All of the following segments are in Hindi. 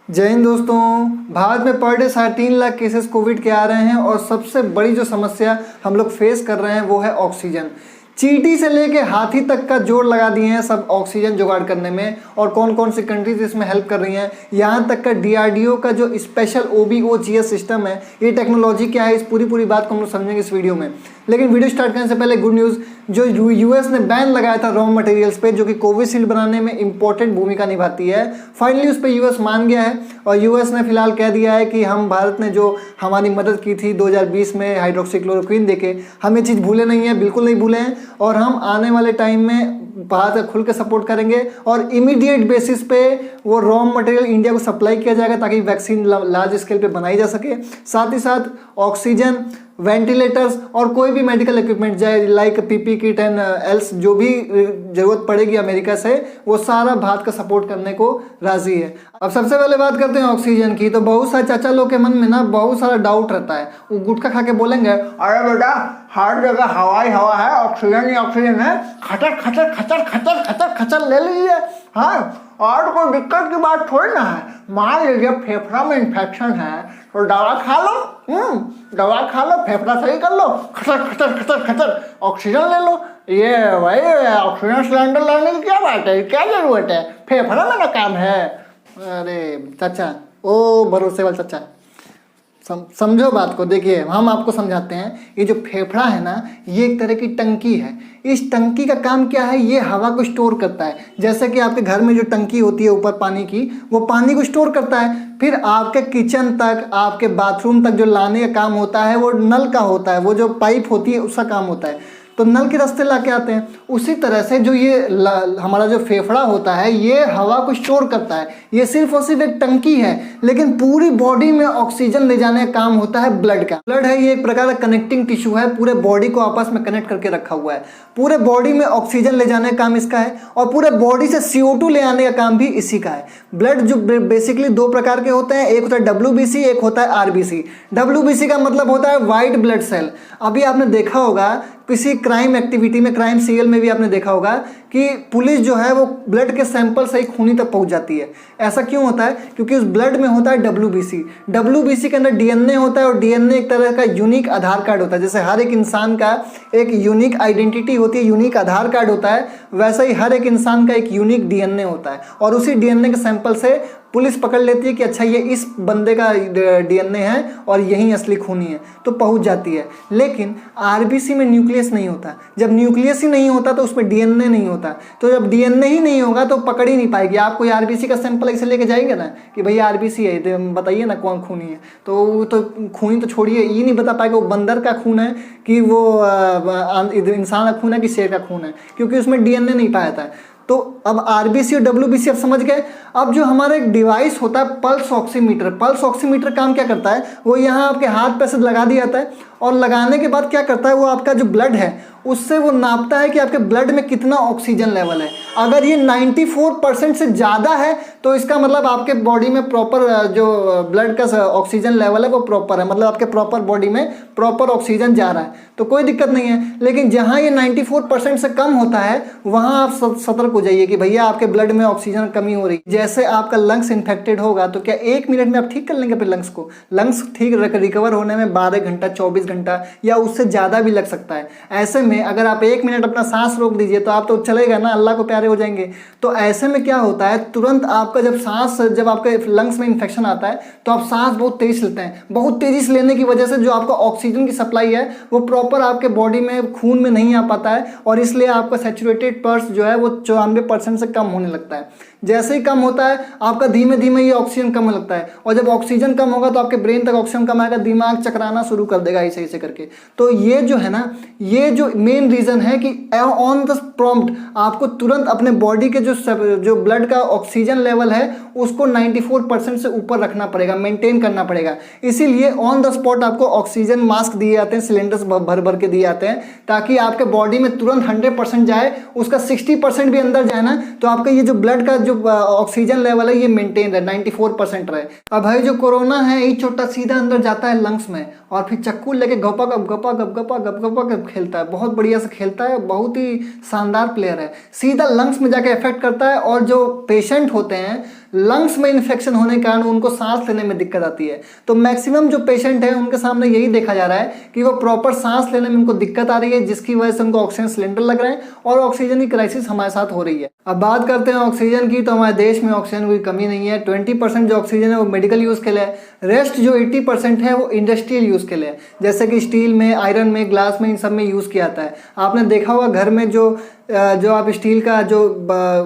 जय हिंद दोस्तों। भारत में per day 3.5 lakh cases Covid के आ रहे हैं और सबसे बड़ी जो समस्या हम लोग फेस कर रहे हैं वो है ऑक्सीजन। चींटी से लेके हाथी तक का जोर लगा दिए हैं सब ऑक्सीजन जुगाड़ करने में, और कौन कौन सी कंट्रीज इसमें हेल्प कर रही हैं। यहाँ तक का DRDO का जो स्पेशल OBOGS सिस्टम है, ये टेक्नोलॉजी क्या है, इस पूरी बात को हम लोग समझेंगे इस वीडियो में। लेकिन वीडियो स्टार्ट करने से पहले गुड न्यूज़, जो US ने बैन लगाया था रॉ मटेरियल्स पे जो कि कोविशील्ड बनाने में इंपॉर्टेंट भूमिका निभाती है, फाइनली उस पर US मान गया है। और US ने फिलहाल कह दिया है कि हम भारत ने जो हमारी मदद की थी 2020 में हाइड्रोक्सीक्लोरोक्विन देके, हम ये चीज़ भूले नहीं है, बिल्कुल नहीं भूले हैं। और हम आने वाले टाइम में भारत का खुल के सपोर्ट करेंगे और इमीडिएट बेसिस पे वो रॉ मटेरियल इंडिया को सप्लाई किया जाएगा ताकि वैक्सीन लार्ज स्केल पे बनाई जा सके। साथ ही साथ ऑक्सीजन, वेंटिलेटर्स और कोई भी मेडिकल इक्विपमेंट चाहे like PP kit and else जो भी जरूरत पड़ेगी अमेरिका से, वो सारा भारत का सपोर्ट करने को राजी है। अब सबसे पहले बात करते हैं ऑक्सीजन की। तो बहुत सारे चाचा लोग के मन में ना बहुत सारा डाउट रहता है, वो गुटखा खा के बोलेंगे अरे बेटा हर जगह हवा ही हवा है, ऑक्सीजन ही ऑक्सीजन है, खचर खचर खचर खचर खचर खचर ले लीजिए। हाँ, और कोई दिक्कत की बात थोड़ी ना है। मान लीजिए फेफड़ा में इन्फेक्शन है तो दवा खा लो, दवा खा लो, फेफड़ा सही कर लो, खचर खचर खचर खचर ऑक्सीजन ले लो। ये भाई ऑक्सीजन सिलेंडर लाने की क्या बात है, क्या जरूरत है, फेफड़ा में ना काम है। अरे चाचा, ओ भरोसेवाल चाचा, समझो बात को। देखिए हम आपको समझाते हैं। ये जो फेफड़ा है ना, ये एक तरह की टंकी है। इस टंकी का काम क्या है, ये हवा को स्टोर करता है। जैसे कि आपके घर में जो टंकी होती है ऊपर पानी की, वो पानी को स्टोर करता है। फिर आपके किचन तक, आपके बाथरूम तक जो लाने का काम होता है वो नल का होता है, वो जो पाइप होती है उसका काम होता है, तो नल के रास्ते ला के आते हैं। उसी तरह से जो ये हमारा जो फेफड़ा होता है, ये हवा को स्टोर करता है। ये सिर्फ और सिर्फ एक टंकी है, लेकिन पूरी बॉडी में ऑक्सीजन ले जाने का काम होता है ब्लड का। ब्लड है ये एक प्रकार का कनेक्टिंग टिश्यू है, पूरे बॉडी को आपस में कनेक्ट करके रखा हुआ है। पूरे बॉडी में ऑक्सीजन ले जाने का काम इसका है और पूरे बॉडी से CO2 ले आने का काम भी इसी का है। ब्लड जो बेसिकली 2 प्रकार के होते हैं, एक होता है WBC, एक होता है RBC। WBC का मतलब होता है व्हाइट ब्लड सेल। अभी आपने देखा होगा किसी क्राइम एक्टिविटी में, क्राइम सीरियल में भी आपने देखा होगा कि पुलिस जो है वो ब्लड के सैंपल से ही खूनी तक पहुंच जाती है। ऐसा क्यों होता है? क्योंकि उस ब्लड में होता है WBC। WBC के अंदर DNA होता है और DNA एक तरह का यूनिक आधार कार्ड होता है। जैसे हर एक इंसान का एक यूनिक आइडेंटिटी होती है, यूनिक आधार कार्ड होता है, वैसे ही हर एक इंसान का एक यूनिक DNA होता है। और उसी DNA के सैंपल से पुलिस पकड़ लेती है कि अच्छा ये इस बंदे का DNA है और यही असली खूनी है, तो पहुंच जाती है। लेकिन RBC में न्यूक्लियस नहीं होता। जब न्यूक्लियस ही नहीं होता तो उसमें DNA नहीं होता। तो जब DNA ही नहीं होगा तो पकड़ ही नहीं पाएगी। आप कोई RBC का सैंपल ऐसे लेके जाएंगे ना कि भैया RBC है, तो बताइए ना कौन खूनी है, तो खूनी तो छोड़िए, ये नहीं बता पाएगा वो बंदर का खून है कि वो इंसान का खून है कि शेर का खून है, क्योंकि उसमें DNA नहीं पाया था। तो अब RBC और WBC आप समझ गए। अब जो हमारा एक डिवाइस होता है पल्स ऑक्सीमीटर, पल्स ऑक्सीमीटर काम क्या करता है, वो यहाँ आपके हाथ पे से लगा दिया जाता है और लगाने के बाद क्या करता है, वो आपका जो ब्लड है उससे वो नापता है कि आपके ब्लड में कितना ऑक्सीजन लेवल है। अगर ये 94% से ज़्यादा है तो इसका मतलब आपके बॉडी में प्रॉपर जो ब्लड का ऑक्सीजन लेवल है वो प्रॉपर है, मतलब आपके प्रॉपर बॉडी में प्रॉपर ऑक्सीजन जा रहा है, तो कोई दिक्कत नहीं है। लेकिन जहाँ ये 94% से कम होता है वहाँ आप सतर्क हो जाइए कि भैया आपके ब्लड में ऑक्सीजन कमी हो रही है। जैसे आपका लंग्स इन्फेक्टेड होगा तो क्या 1 मिनट में आप ठीक कर लेंगे अपने लंग्स को? लंग्स ठीक रिकवर होने में 12 घंटा, 24 घंटा या उससे ज़्यादा भी लग सकता है। ऐसे में अगर आप 1 मिनट अपना सांस रोक दीजिए तो आप तो चलेगा ना, अल्लाह को प्यारे हो जाएंगे। तो ऐसे में क्या होता है, तुरंत आपका जब आपके लंग्स में इन्फेक्शन आता है तो आप सांस बहुत तेज लेते हैं। बहुत तेजी से लेने की वजह से जो आपका ऑक्सीजन की सप्लाई है वो प्रॉपर आपके बॉडी में खून में नहीं आ पाता है और इसलिए आपका सैचुरेटेड पल्स जो है वो 94% से कम होने लगता है। जैसे ही कम होता है आपका धीमे धीमे ये ऑक्सीजन कम होने लगता है और जब ऑक्सीजन कम होगा तो आपके ब्रेन तक ऑक्सीजन कम आएगा, दिमाग चकराना शुरू कर देगा ऐसे ऐसे करके। तो ये जो है ना, ये जो मेन रीज़न है कि ऑन द प्रॉम्प्ट आपको तुरंत अपने बॉडी के जो ब्लड का ऑक्सीजन लेवल है उसको 94% से ऊपर रखना पड़ेगा, मेंटेन करना पड़ेगा। इसीलिए ऑन द स्पॉट आपको ऑक्सीजन मास्क दिए जाते हैं, सिलेंडर्स भर भर के दिए जाते हैं ताकि आपके बॉडी में तुरंत 100% जाए, उसका 60% भी अंदर जाए ना तो आपका ये जो ब्लड का जो ऑक्सीजन लेवल है ये मेंटेन रहे, 94% रहे। अब भाई जो कोरोना है ये छोटा सीधा अंदर जाता है लंग्स में और फिर चक्कू लेके गपा गप गपा गप गपा गप गपा गप खेलता है, बहुत बढ़िया से खेलता है, बहुत ही शानदार प्लेयर है। सीधा लंग्स में जाके इफेक्ट करता है और जो पेशेंट होते हैं लंग्स में इन्फेक्शन होने के कारण उनको सांस लेने में दिक्कत आती है। तो मैक्सिमम जो पेशेंट है उनके सामने यही देखा जा रहा है कि वो प्रॉपर सांस लेने में उनको दिक्कत आ रही है, जिसकी वजह से उनको ऑक्सीजन सिलेंडर लग रहे हैं और ऑक्सीजन की क्राइसिस हमारे साथ हो रही है। अब बात करते हैं ऑक्सीजन की, तो हमारे देश में ऑक्सीजन की कमी नहीं है। 20% जो ऑक्सीजन है वो मेडिकल यूज़ के लिए है, रेस्ट जो 80% है वो इंडस्ट्रियल यूज़ के लिए है, जैसे कि स्टील में, आयरन में, ग्लास में, इन सब में यूज़ किया जाता है। आपने देखा होगा घर में जो आप स्टील का जो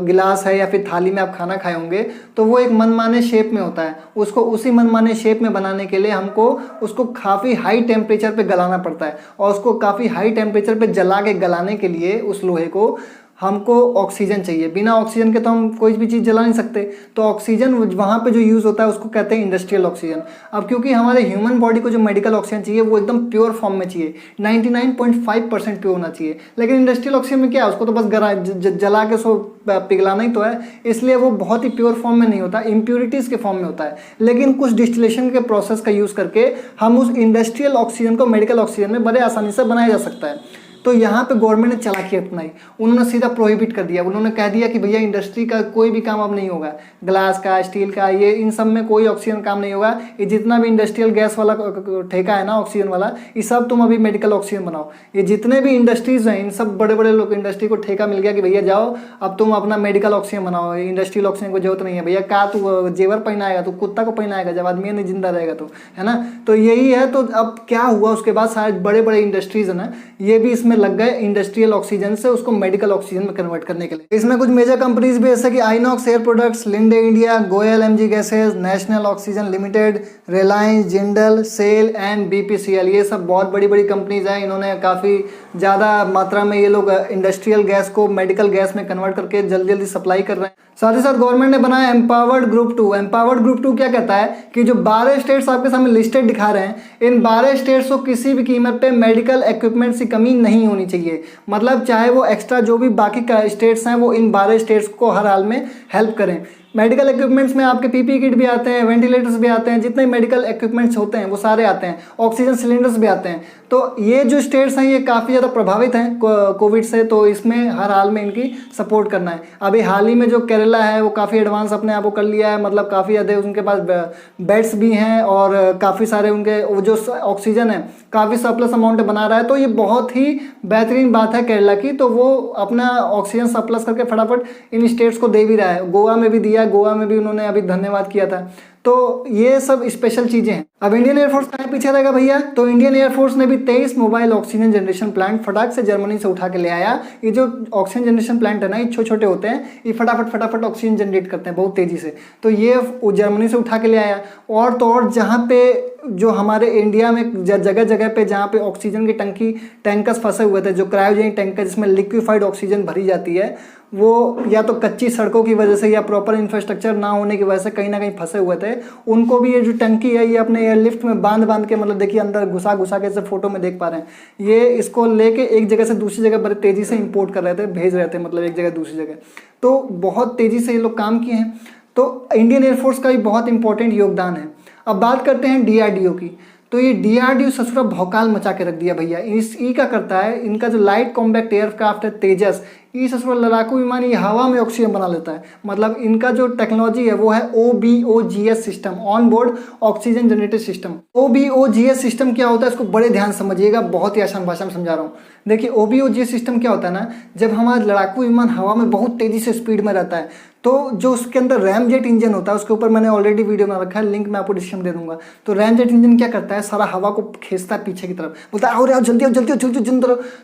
गिलास है या फिर थाली में आप खाना खाए होंगे, तो वो एक मनमाने शेप में होता है। उसको उसी मनमाने शेप में बनाने के लिए हमको उसको काफ़ी हाई टेम्परेचर पे गलाना पड़ता है, और उसको काफ़ी हाई टेम्परेचर पे जला के गलाने के लिए उस लोहे को हमको ऑक्सीजन चाहिए। बिना ऑक्सीजन के तो हम कोई भी चीज़ जला नहीं सकते। तो ऑक्सीजन वहाँ पे जो यूज़ होता है उसको कहते हैं इंडस्ट्रियल ऑक्सीजन। अब क्योंकि हमारे ह्यूमन बॉडी को जो मेडिकल ऑक्सीजन चाहिए वो एकदम प्योर फॉर्म में चाहिए, 99.5% प्योर होना चाहिए। लेकिन इंडस्ट्रियल ऑक्सीजन में क्या है, उसको तो बस जला के उसको पिघलाना ही तो है, इसलिए वो बहुत ही प्योर फॉर्म में नहीं होता, इम्प्योरिटीज़ के फॉर्म में होता है। लेकिन कुछ डिस्टिलेशन के प्रोसेस का यूज़ करके हम उस इंडस्ट्रियल ऑक्सीजन को मेडिकल ऑक्सीजन में बड़े आसानी से बनाया जा सकता है। तो यहाँ पे गवर्नमेंट ने चालाकी अपनाई, उन्होंने सीधा प्रोहिबिट कर दिया। उन्होंने कह दिया कि भैया इंडस्ट्री का कोई भी काम अब नहीं होगा, ग्लास का, स्टील का, ये इन सब में कोई ऑक्सीजन काम नहीं होगा। ये जितना भी इंडस्ट्रियल गैस वाला ठेका है ना ऑक्सीजन वाला, ये सब तुम अभी मेडिकल ऑक्सीजन बनाओ। ये जितने भी इंडस्ट्रीज हैं, इन सब बड़े बड़े लोग इंडस्ट्री को ठेका मिल गया कि भैया जाओ अब तुम अपना मेडिकल ऑक्सीजन बनाओ, इंडस्ट्रियल ऑक्सीजन को जरूरत नहीं है। भैया का तू जेवर पहनाएगा, तू कुत्ता को पहनाएगा जब आदमी नहीं जिंदा रहेगा तो, है ना। तो यही है। तो अब क्या हुआ उसके बाद, शायद बड़े बड़े इंडस्ट्रीज है ना, ये भी इसमें लग गए इंडस्ट्रियल ऑक्सीजन से उसको मेडिकल ऑक्सीजन में कन्वर्ट करने के लिए। इसमें कुछ मेजर कंपनीज भी जैसे कि Inox air products, Linde India, Goyal MG gases, national oxygen limited, Reliance, Jindal, SAIL and BPCL, ये सब बहुत बड़ी बड़ी कंपनीज हैं। इन्होंने काफ़ी ज़्यादा मात्रा में ये लोग इंडस्ट्रियल गैस को मेडिकल गैस में कन्वर्ट करके जल्दी जल्दी सप्लाई कर रहे हैं। साथ ही साथ गवर्नमेंट ने बनाया एम्पावर्ड ग्रुप 2। एम्पावर्ड ग्रुप 2 क्या कहता है कि जो 12 स्टेट्स आपके सामने लिस्टेड दिखा रहे हैं, इन 12 स्टेट्स को किसी भी कीमत पे मेडिकल इक्विपमेंट्स की कमी नहीं होनी चाहिए। मतलब चाहे वो एक्स्ट्रा जो भी बाकी स्टेट्स हैं वो इन 12 स्टेट्स को हर हाल में हेल्प करें। मेडिकल इक्विपमेंट्स में आपके पीपी किट भी आते हैं, वेंटिलेटर्स भी आते हैं, जितने मेडिकल इक्विपमेंट्स होते हैं वो सारे आते हैं, ऑक्सीजन सिलेंडर्स भी आते हैं। तो ये जो स्टेट्स हैं ये काफ़ी ज़्यादा प्रभावित हैं कोविड से, तो इसमें हर हाल में इनकी सपोर्ट करना है। अभी हाल ही में जो केरला है वो काफ़ी एडवांस अपने आप को कर लिया है, मतलब काफ़ी ज़्यादा उनके पास बेड्स भी हैं और काफ़ी सारे उनके वो जो ऑक्सीजन है काफ़ी सरप्लस अमाउंट बना रहा है। तो ये बहुत ही बेहतरीन बात है केरला की, तो वो अपना ऑक्सीजन सरप्लस करके फटाफट इन स्टेट्स को दे भी रहा है। गोवा में भी दिया, गोवा में भी उन्होंने अभी धन्यवाद किया था। तो ये सब स्पेशल चीज़ें हैं। अब इंडियन एयरफोर्स कहाँ पीछे रहेगा भैया, तो इंडियन एयरफोर्स ने भी 23 मोबाइल ऑक्सीजन जनरेशन प्लांट फटाक से जर्मनी से उठा के ले आया। ये जो ऑक्सीजन जनरेशन प्लांट है ना, ये छोटे छोटे होते हैं, ये फटाफट ऑक्सीजन जनरेट करते हैं बहुत तेज़ी से। तो ये जर्मनी से उठा के ले आया। और तो और जहाँ पे जो हमारे इंडिया में जगह जगह पे जहाँ पे ऑक्सीजन की टैंकर्स फंसे हुए थे, जो क्रायोजेनिक टैंकर जिसमें लिक्विफाइड ऑक्सीजन भरी जाती है, वो या तो कच्ची सड़कों की वजह से या प्रॉपर इंफ्रास्ट्रक्चर ना होने की वजह से कहीं ना कहीं फंसे हुए थे। उनको भी ये जो टंकी है ये अपने एयरलिफ्ट में बांध के, मतलब देखिए अंदर घुसा के जैसे फोटो में देख पा रहे हैं, ये इसको लेके एक जगह से दूसरी जगह बड़े तेज़ी से इंपोर्ट कर रहे थे, भेज रहे थे, मतलब एक जगह दूसरी जगह। तो बहुत तेज़ी से ये लोग काम किए हैं। तो इंडियन एयरफोर्स का भी बहुत इंपॉर्टेंट योगदान है। अब बात करते हैं डीआरडीओ की। तो ये डीआरडीओ ससुरा भौकाल मचा के रख दिया भैया। इस क्या करता है, इनका जो लाइट कॉम्बैक्ट एयरक्राफ्ट है तेजस, ये ससुरा लड़ाकू विमान ये हवा में ऑक्सीजन बना लेता है। मतलब इनका जो टेक्नोलॉजी है वो है OBOGS system, on board oxygen generator system. OBOGS system क्या होता है इसको बड़े ध्यान समझिएगा, बहुत ही आसान भाषा में समझा रहा हूँ। देखिए OBOGS सिस्टम क्या होता है ना, जब हमारा लड़ाकू विमान हवा में बहुत तेज़ी से स्पीड में रहता है, तो जो उसके अंदर रैमजेट इंजन होता है, उसके ऊपर मैंने ऑलरेडी वीडियो बना रखा है, लिंक मैं आपको डिस्क्रिप्शन दे दूंगा। तो रैमजेट इंजन क्या करता है, सारा हवा को खींचता है पीछे की तरफ, बोलता है और जल्दी जल्दी,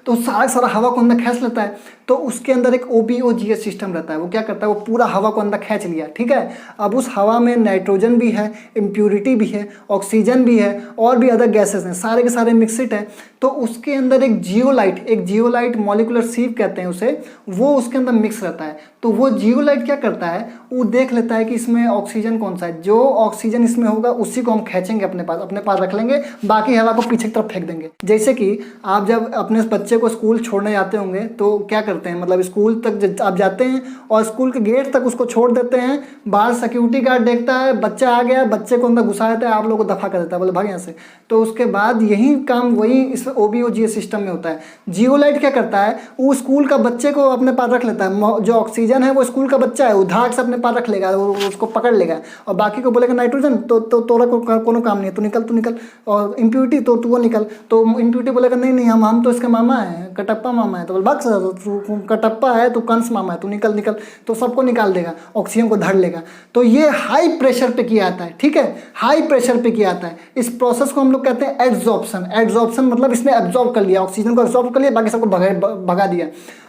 तो सारा हवा को अंदर खींच लेता है। तो उसके अंदर एक OBOGS सिस्टम रहता है, वो क्या करता है, वो पूरा हवा को अंदर खींच लिया, ठीक है। अब उस हवा में नाइट्रोजन भी है, इम्प्यूरिटी भी है, ऑक्सीजन भी है, और भी अदर गैसेस हैं, सारे के सारे मिक्सड है। तो उसके अंदर एक जियोलाइट मॉलिक्यूलर सीव कहते हैं उसे, वो उसके अंदर मिक्स रहता है। तो वो जियोलाइट क्या करता है, वो देख लेता है कि इसमें ऑक्सीजन कौन सा है, जो ऑक्सीजन इसमें होगा उसी को हम खींचेंगे अपने पास रख लेंगे, बाकी हवा को पीछे की तरफ फेंक देंगे। जैसे कि आप जब अपने बच्चे को स्कूल छोड़ने जाते होंगे तो क्या करते हैं, मतलब स्कूल तक आप जाते हैं और स्कूल के गेट तक उसको छोड़ देते हैं, बाहर सिक्योरिटी गार्ड देखता है बच्चा आ गया, बच्चे को अंदर घुसा देता है, आप लोगों को दफा कर देता है, बोले भाग यहाँ से। तो उसके बाद यही काम वही इस OBOGS सिस्टम में होता है। जियोलाइट क्या करता है, वो स्कूल का बच्चे को अपने पास रख लेता है, जो ऑक्सीजन है वो स्कूल का बच्चा है, वो धाक से अपने पास रख लेगा, वो उसको पकड़ लेगा, और बाकी को बोलेगा नाइट्रोजन तो तोरा कोनो काम नहीं है, तू निकल, और इम्प्यूरिटी तो तू वो निकल, तो इम्प्यूरिटी बोलेगा नहीं हम तो इसका मामा है, कटप्पा मामा है, तो बोल बक्स तू कटप्पा है, तू कंस मामा है, तू निकल, तो सबको निकाल देगा, ऑक्सीजन को धर लेगा। तो ये हाई प्रेशर पे किया जाता है, ठीक है, हाई प्रेशर पे किया जाता है। इस प्रोसेस को हम लोग कहते हैं एड्सॉर्प्शन मतलब इसने एब्जॉर्ब कर लिया, ऑक्सीजन को एब्जॉर्ब कर लिया, बाकी सबको भगा दिया।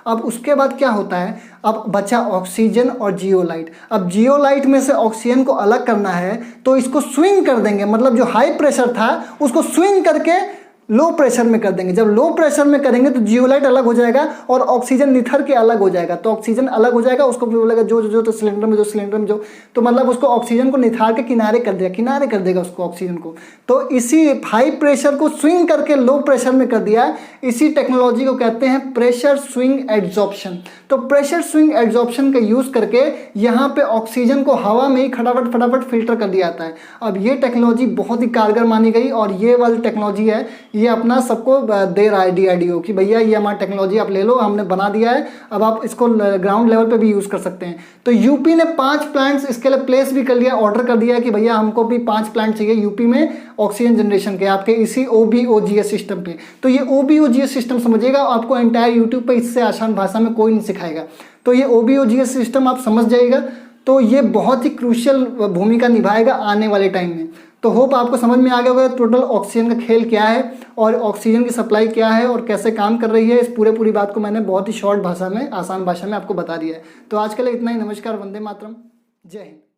अब उसके बाद क्या होता है, अब बचा ऑक्सीजन और जियोलाइट। अब जियोलाइट में से ऑक्सीजन को अलग करना है तो इसको स्विंग कर देंगे, मतलब जो हाई प्रेशर था उसको स्विंग करके लो प्रेशर में कर देंगे। जब लो प्रेशर में करेंगे तो जियोलाइट अलग हो जाएगा और ऑक्सीजन निथर के अलग हो जाएगा। तो ऑक्सीजन अलग हो जाएगा, उसको बोलेगा जो तो सिलेंडर में जो तो मतलब उसको ऑक्सीजन को निथार के किनारे कर देगा उसको ऑक्सीजन को। तो इसी हाई प्रेशर को स्विंग करके लो प्रेशर में कर दिया, इसी टेक्नोलॉजी को कहते हैं प्रेशर स्विंग एड्सॉर्प्शन। तो प्रेशर स्विंग एड्सॉर्प्शन का यूज करके यहाँ पे ऑक्सीजन को हवा में ही फटाफट फिल्टर कर दिया जाता है। अब ये टेक्नोलॉजी बहुत ही कारगर मानी गई और ये वाली टेक्नोलॉजी है, ये अपना सबको दे रहा है DRDO कि भैया ये हमारी टेक्नोलॉजी आप ले लो, हमने बना दिया है, अब आप इसको ग्राउंड लेवल पे भी यूज़ कर सकते हैं। तो यूपी ने 5 प्लांट्स इसके लिए प्लेस भी कर लिया, ऑर्डर कर दिया कि भैया हमको भी 5 प्लांट चाहिए यूपी में ऑक्सीजन जनरेशन के, आपके इसी OBOGS सिस्टम पे। तो ये OBOGS सिस्टम समझिएगा, आपको एंटायर यूट्यूब पे इससे आसान भाषा में कोई नहीं सिखाएगा। तो ये OBOGS सिस्टम आप समझ जाइएगा, तो ये बहुत ही क्रूशियल भूमिका निभाएगा आने वाले टाइम में। तो होप आपको समझ में आ गया होगा टोटल ऑक्सीजन का खेल क्या है और ऑक्सीजन की सप्लाई क्या है और कैसे काम कर रही है। इस पूरी बात को मैंने बहुत ही शॉर्ट भाषा में, आसान भाषा में आपको बता दिया है। तो आज के लिए इतना ही। नमस्कार, वंदे मातरम, जय हिंद।